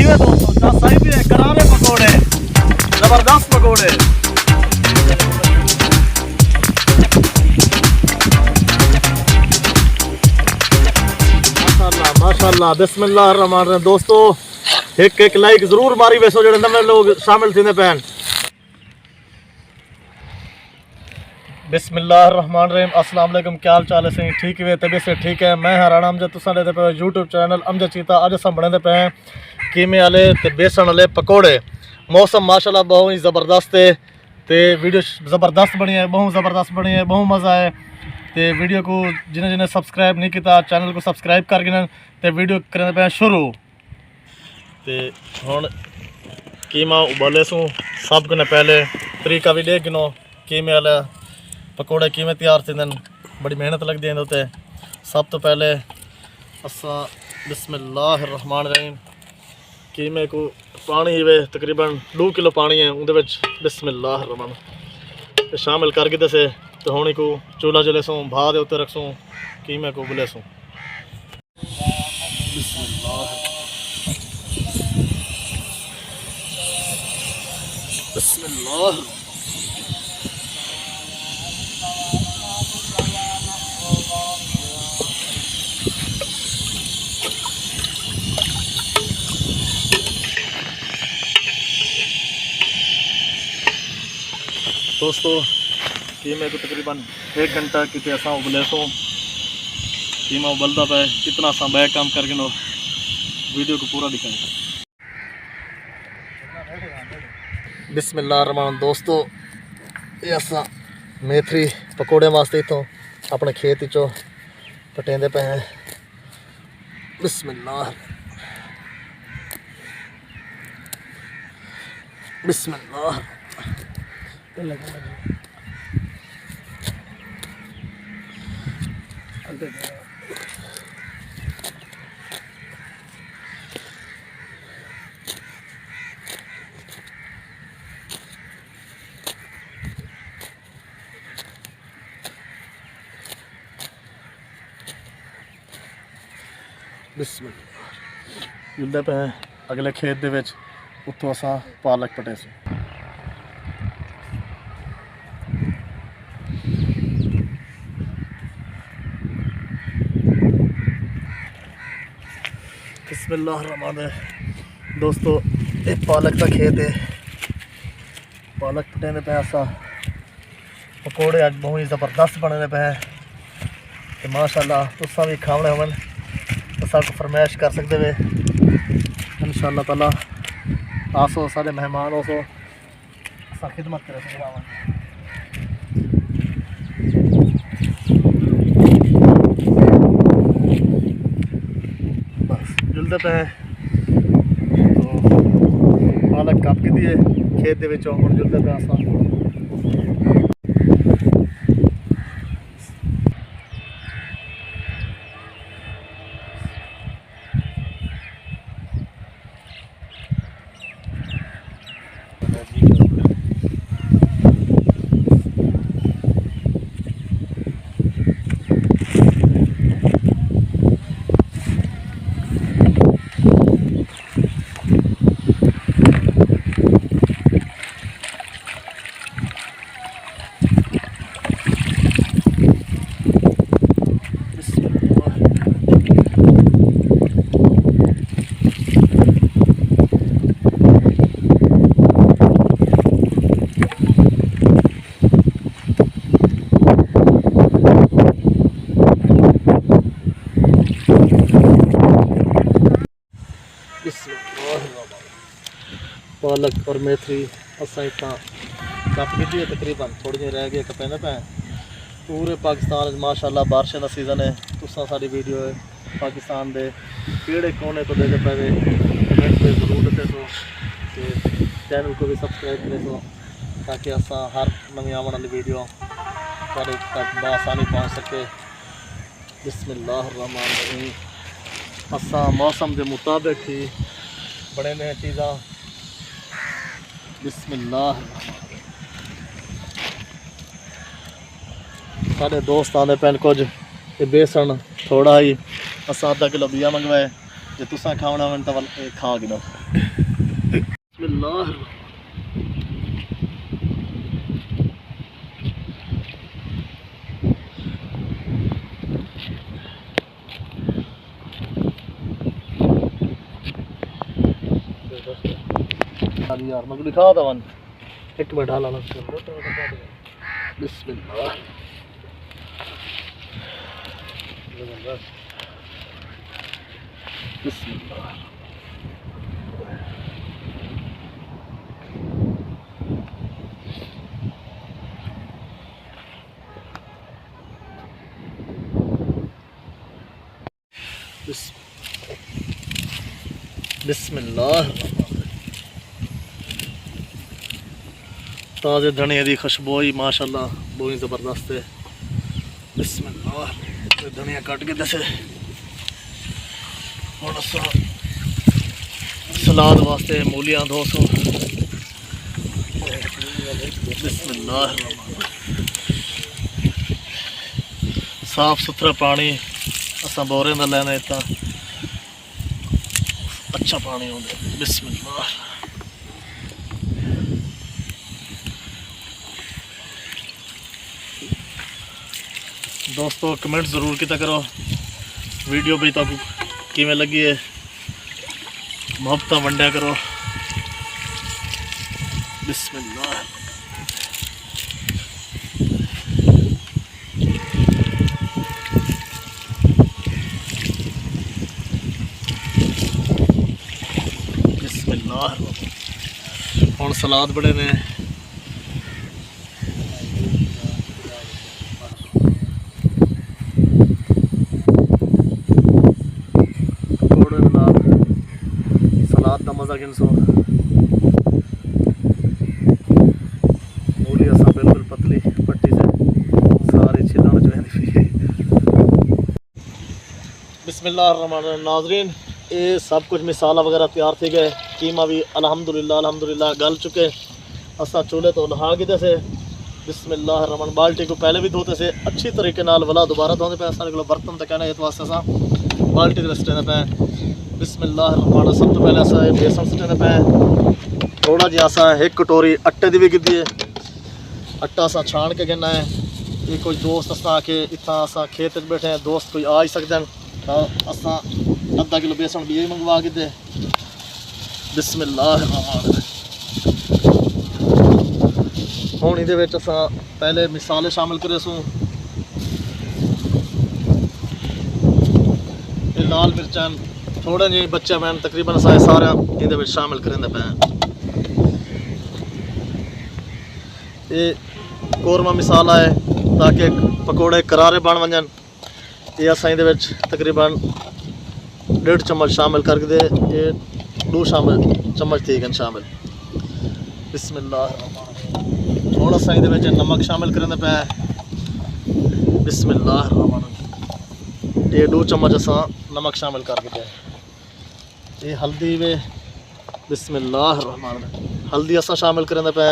किवे दोस्तों चा सही भी है करारे पकोड़े जबरदस्त पकोड़े। माशाल्लाह माशाल्लाह बिस्मिल्लाह रहमान रहीम। दोस्तों एक लाइक जरूर मारी वैसो जो नवे लोग शामिल थींदे पैन। बिस्मिल्लाहिर्रहमानिर्रहीम। अस्सलाम वालेकुम, क्या हाल चाल है? सही ठीक है, तबीयत से ठीक है। मैं हराना अमजद, तुसा देते पे यूट्यूब चैनल अमजद चीता। अज अस बनाते पे हैं कीमे वाले ते बेसन वाले पकौड़े। मौसम माशाल्लाह बहुत ही ज़बरदस्त है तो वीडियो ज़बरदस्त बनी है, बहुत ज़बरदस्त बनी है, बहुत मज़ा है। तो वीडियो को जिन्हें जिन्हें सब्सक्राइब नहीं किया चैनल को सब्सक्राइब कर गिन तो वीडियो करने पे शुरू। तो हुण कीमा उबाले सूँ सब को पहले तरीका भी देख गिनो कीमे वाला पकौड़े किमें तैयार थे। बड़ी मेहनत लगती है उत्ते। सब तो पहले असा बिस्मिल्लाहिर्रहमानिर्रहीम कीमे को पानी ही वे तकरीबन 2 किलो पानी है उहदे विच बिस्मिल्लाहिर्रहमान शामिल कर के दसे। तो हुण को चूल्हा जले सूँ भा दे उत्ते रख सूँ कीमे को उबले सूँ। बिस्मिल्लाह दोस्तों कीमे को तकरीबन 1 घंटा कितने असा उबले सो कीमा उबलता पे कितना असा बैक काम करके नो वीडियो को पूरा दिखाएं। बिस्मिल्लाहिर्रहमान दोस्तों ये असा मेथी पकौड़े वास्ते इतों अपने खेत चो कटेंदे पे हैं। बिस्मिल्लाह बिस्मिल्लाह जुलते पे हैं अगले खेत दे विच उत्थों असा पालक पटे से। बिस्मिल्लाहिर्रहमानिर्रहीम दोस्तों ये पालक का खेत है। पालक पटेंदे पे असा पकौड़े अज बहुत ही ज़बरदस्त बने पे हैं। तो माशाल्लाह तुसा भी खावने होवन तो सब फरमाइश कर सकते वे इंशाअल्लाह ताला। आसो सारे मेहमान हो सो असा खिदमत करे बस जुलते पे हैं। तो पालक काप के दिए खेत दे विचों हुण जुलते पे असा। पालक और मेथी असा इतना कप की तकरीबन थोड़ी जी रह गई कपेंदे पे। पूरे पाकिस्तान माशाल्लाह बारिशों का सीजन है। तुसा सारी वीडियो है पाकिस्तान के केड़े कोने को देखते पे कमेंट पे जरूर दसे सो। चैनल को भी सब्सक्राइब करे सो ताकि असा हर नवी आने वाली वीडियो तक बआसानी पहुँच सके। बिस्मिल्लाहिर्रहमानिर्रहीम असा मौसम के मुताबिक ही बने ने चीज़ा। बिस्मिल्लाह सारे दोस्त आते पैन कुछ बेसन थोड़ा ही असा आधा किलो बिया मंगवाए जे तुसा खावना मन तो खा गिनो। बिस्मिल्लाह यार मैं दिखा था वन एक मिनट डाला ना बिस्मिल्लाह बिस्मिल्लाह बिस्मिल्लाह ताज़े धनिया की खुशबोई माशाल्लाह बहुत ज़बरदस्त है। बिस्मिल्लाह धनिया कट के दसे और सलाद वास्ते मूलियां 200। बिस्मिल्लाह साफ सुथरा पानी असा बोरे का लेना इतना अच्छा पानी होंगे। बिस्मिल्लाह दोस्तों कमेंट ज़रूर किया करो वीडियो भी तो किमें लगी है मोहब्बत वंडिया करो। बिस्मिल्लाह बिस्मिल्लाह हुण सलाद बड़े ने सलाद का मज़ा किन सो मूली असा बिल्कुल पतली पट्टी से सारी छिलना चाहिए। बिस्मिल्लाहिर्रहमानिर्रहीम नाज़रीन ये सब कुछ मिसाला वगैरह तैयार थी गए कीमा भी अल्हम्दुलिल्लाह गल चुके असा चूल्हे तो लहा गए से। बिस्मिल्लाहिर्रहमान बाल्टी को पहले भी धोते से अच्छी तरीके नाल वाला दोबारा धोते पे असा बर्तन तक कहना इस वास्ते असा बाल्टी रस्ते पे। बिस्मिल्लाहिर्रहमान सब तो पहले असा बेसन सुटने पे थोड़ा जी असा एक कटोरी आटे की भी गिद्दी है आटा असा छान के गिनना है। ये कोई दोस्त असा आके इतना असा खेत बैठे हैं दोस्त कोई आ ही सकते हैं तो असा अद्धा किलो बेसन भी मंगवा के दे। बिस्मिल्लाहिर्रहमान हुण इहदे विच असा पहले मिसाले शामिल करे सूँ लाल मिर्चां थोड़े जी बच्चे मैंने तकरीबन असा सारा इहदे विच शामिल करेंदे पे। ये कौरमा मिसाला है ताकि पकौड़े करारे बन वजन। ये असा इहदे विच तकरीबन 1.5 चम्मच शामिल करके दे ये 2 चम्मच थी गन शामिल। बिस्मिल्लाह थोड़ा सा इहदे विच नमक शामिल करेंदे पे। बिस्मिल्लाह ये 2 चम्मच असा नमक शामिल करके दे। ये हल्दी वे बिस्मिल्लाहिर्रहमान हल्दी असा शामिल करेंदे पे।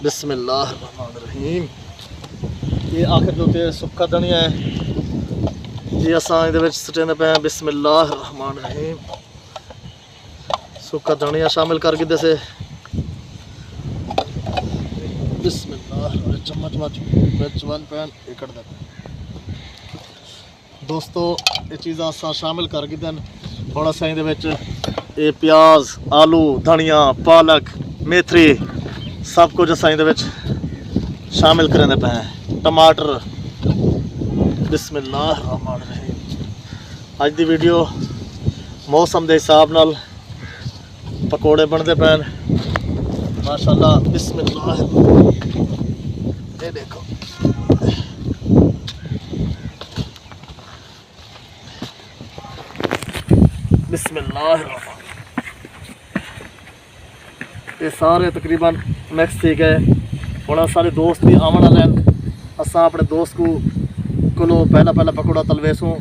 बिस्मिल्लाहिर्रहमानिर्रहीम ये आखिर जो सुक्का धनिया है ये असा इहदे विच सुटेंदे पे। बिस्मिल्लाहिर्रहमानिर्रहीम सुक्का धनिया शामिल करके दे से। बिस्मिल्लाह चम्मच विच 1 पैन एकड़ दे दोस्तों ये चीज़ा असा शामिल करके देन। थोड़ा सा इहदे विच ये प्याज आलू धनिया पालक मेथी सब कुछ असा इहदे विच शामिल करेंदे पे हैं टमाटर। बिस्मिल्लाहिर्रहमानिर्रहीम अज दी वीडियो मौसम के हिसाब नाल पकौड़े बनते पे माशाल्लाह। बिस्मिल्लाह ये देखो बिस्मिल्लाह ये सारे तकरीबन मिक्स थी गए। हुण सारे दोस्त भी आवन वाले असा अपने दोस्त को पहला पकौड़ा तलवे सूँ।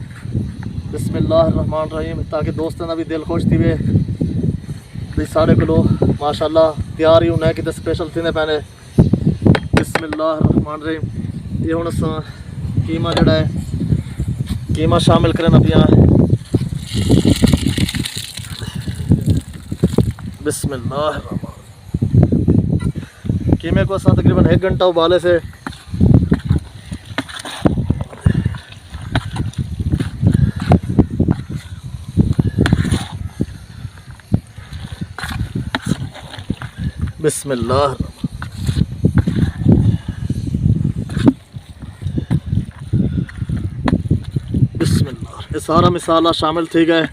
बिस्मिल्लाहिर्रहमानिर्रहीम ताकि दोस्तों का भी दिल खुश थी वे भी सारे को माशाल्लाह तैयार ही होना है कि स्पेशल थी पैने। बिस्मिल्लाहिर्रहमानिर्रहीम ये हुण असा कीमा जड़ा है कीमा शामिल करना पिया। बिस्मिल्लाह कीमे को असा तकरीबन 1 घंटा उबाले से बिस्मिल्लाह बिस्मिल्लाह। ये सारा मिसाला शामिल थी गए।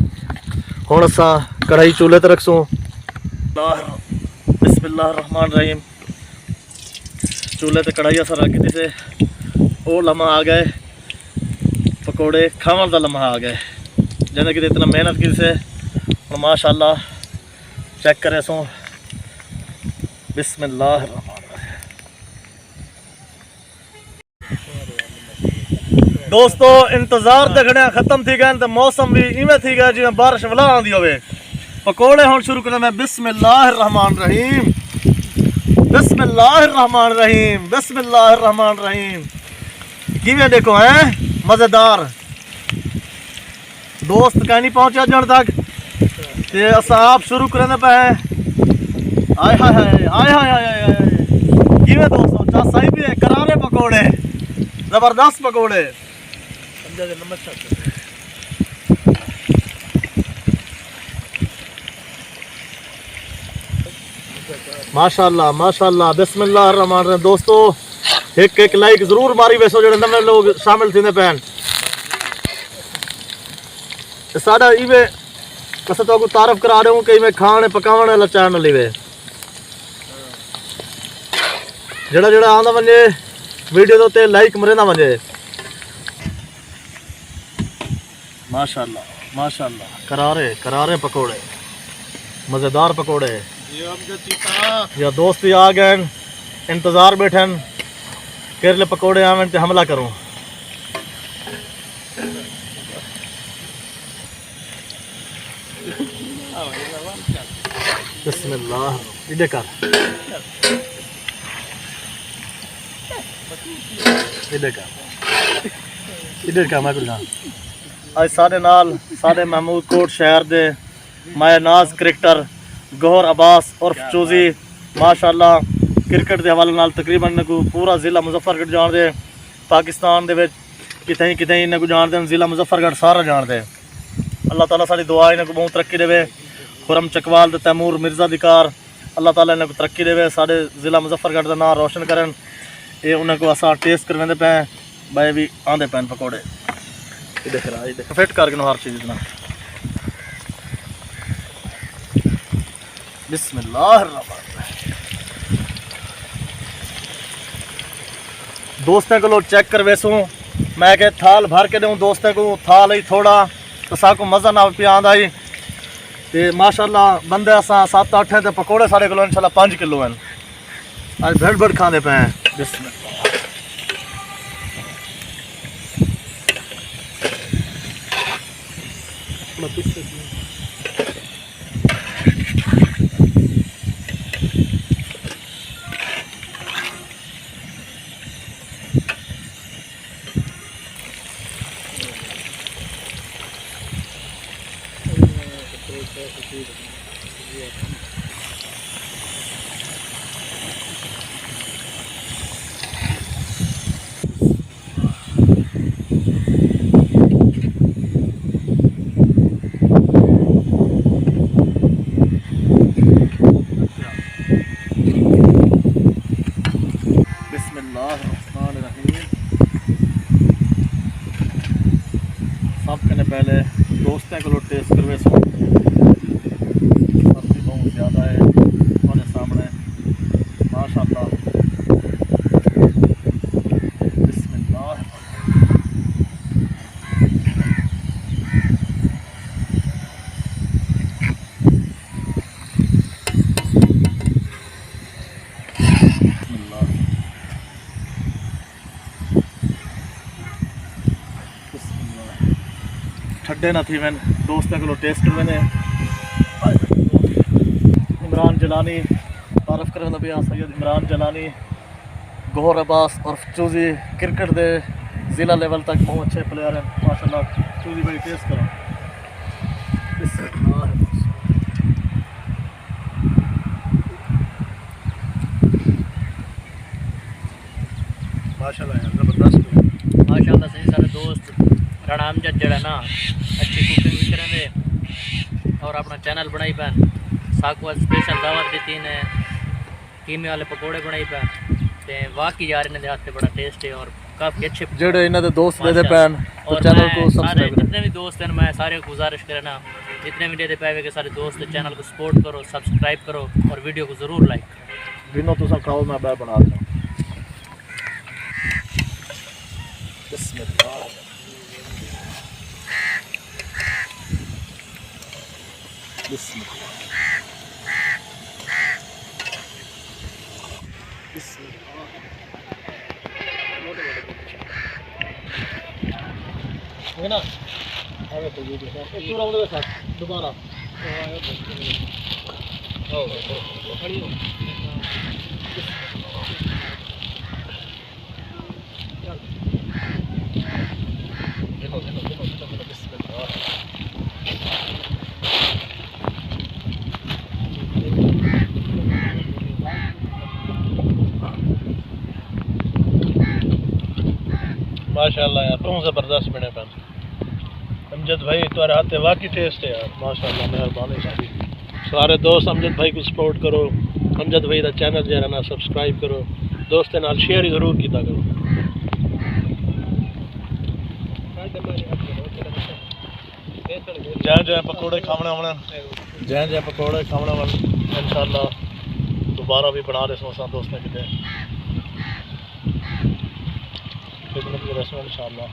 हुण असा कढ़ाई चूल्हे ते रखसूँ। बिस्मिल्लाह रहमान रहीम। चूल्हे ते कढ़ाई असा रख दी से। वो लम्हा आ गए पकौड़े खावन का लम्हा आ गए जिन्हें कि इतना मेहनत की से। और माशाल्लाह चेक करे सो। बिस्मिल्लाह। दोस्तों इंतजार तो घड़िया खत्म थी गए तो मौसम भी इवें थी गया जिवें बारिश वला आंदी होवे। पकौड़े हुण शुरू करना मैं बिस्मिल्लाह रहमान रहीम बिस्मिल्लाह रहमान रहीम बिस्मिल्लाह रहमान रहीम। किवें देखो हैं मज़ेदार। दोस्त कहीं नहीं पहुंचा जन तक ते असा आप शुरू करने पे हैं। आय हाय हाय आय हाय हाय हाय। किवें दोस्तों चा सही भी है करारे पकौड़े जबरदस्त पकौड़े। माशाल्लाह माशाल्लाह बिस्मिल्लाह रहमान रहीम। दोस्तों एक लाइक जरूर मारी वैसो जो नवे लोग शामिल थी पैन साढ़ा इवे अस तो तारफ करा रहे हूँ कि मैं खाने पकाने वाला चैनल इवे जड़ा जड़ा आंदा वजे वीडियो तो ते लाइक मरेंदा वजे। माशाल्लाह माशाल्लाह करारे करारे पकौड़े मज़ेदार पकौड़े। या दोस्त आ गए इंतज़ार बैठन केरले पकौड़े आवन ते हमला करूँ। बिस्मिल्लाह इधर कर इधर का मैं कुछ आज साढ़े नाल साढ़े महमूद कोट शहर दे माया नाज क्रिकेटर गौहर अब्बास और चूजी माशाल्लाह क्रिकेट के हवाले नाल तकरीबन को पूरा ज़िला मुजफ्फरगढ़ जान दे। पाकिस्तान दे विच कितें कितें इन्हें को जान दे ज़िला मुजफ्फरगढ़ सारा जान दे। अल्लाह ताला साड़ी दुआ इन्हें को बहुत तरक्की देवे। खुरम चकवाल दे तैमूर मिर्जा दिकार अल्लाह ताला इन्हें को तरक्की देवे। साढ़े ज़िला मुजफ्फरगढ़ का नाम रोशन करन। ये उन्हें को असा टेस्ट करवाते पे भाई भी आंदे पैन पकौड़े फिट करके हर चीज़ इतना। बिस्मिल्लाह। दोस्तों को चेक कर वैसूँ मैं के थाल भर के दूँ दोस्तों को थाल ही थोड़ा तो साको मज़ा ना पिया आंदा ही ते माशाल्लाह बंदे असा 7-8 हैं तो पकौड़े साढ़े को इंशाल्लाह 5 किलो हैं आज भड़ भड़ खाने पे हैं। बिस्मिल्लाह। सब कहने पहले दोस्तों को टेस्ट करवे सो सब्जी बहुत ज़्यादा है हमारे सामने माशाल्लाह। बिस्मिल्लाह। ठंडे ना थी मैं दोस्तों को टेस्ट करने इमरान जलानी तारफ़ करने पे सैयद इमरान जलानी गौहर अब्बास और चूजी क्रिकेट दे ज़िला लेवल तक बहुत अच्छे प्लेयर हैं माशाल्लाह। चूजी भाई टेस्ट करो। माशाल्लाह यार जबरदस्त माशाल्लाह सही सारे दोस्त राणा अमजद जड़ा ना अच्छी कुकिंग भी करेंगे और अपना चैनल बनाई पैन साकवा स्पेशल दावत दी ने कीमे वाले पकोड़े बनाई पैन ते वाकई यार इन्हें हाथ से बड़ा टेस्ट है और काफ़ी अच्छे जेडे इन्हें दे दोस्त दे पैन तो और चैनल को सारे सब्सक्राइब जितने भी दोस्त हैं मैं सारे को गुजारिश करें ना जितने भी दे पाए के सारे दोस्त चैनल को सपोर्ट करो सब्सक्राइब करो और वीडियो को ज़रूर लाइक करो बिनो तो सब खाओ मैं बना दूँ बिस्मिल्लाह बिस्मिल्लाह है ना आगे तो ये देखो एक पूरा उधर साथ दोबारा खड़ी हो देखो देखो देखो देखो बिस्मिल्लाह माशाल्लाह यार तुम ज़बरदस्त बने पैन अमजद भाई तुम्हारे हाथ वाकई टेस्ट है यार माशाल्लाह मेहरबानी सारी सारे दोस्त अमजद भाई को सपोर्ट करो अमजद भाई का चैनल जो है ना सब्सक्राइब करो दोस्तों नाल शेयर ही जरूर किया करो जै जै पकौड़े खाने वाले जै जै पकौड़े खाने वाले इंशाल्लाह दोबारा भी बना रहे सोचा दोस्तों कितने खिदमत की रस्म इंशाल्लाह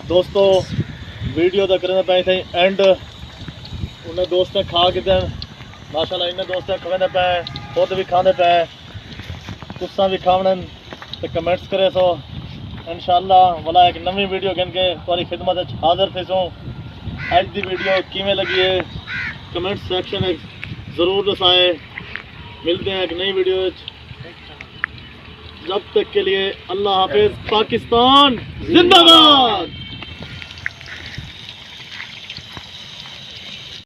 दोस्तों वीडियो तो करने पे थे एंड उन्हें दोस्त खा के माशाल्लाह इन्हें दोस्त खवेंदे पे खुद भी खाते पे तुसा भी खावने तो कमेंट्स करे सो इंशाल्लाह वाला एक नवी वीडियो गिन के तुम्हारी खिदमत हाजिर थे सो आज की वीडियो किमें लगी है कमेंट सेक्शन में ज़रूर दसाए मिलते हैं एक नई वीडियो जब तक के लिए अल्लाह हाफिज़ पाकिस्तान जिंदाबाद।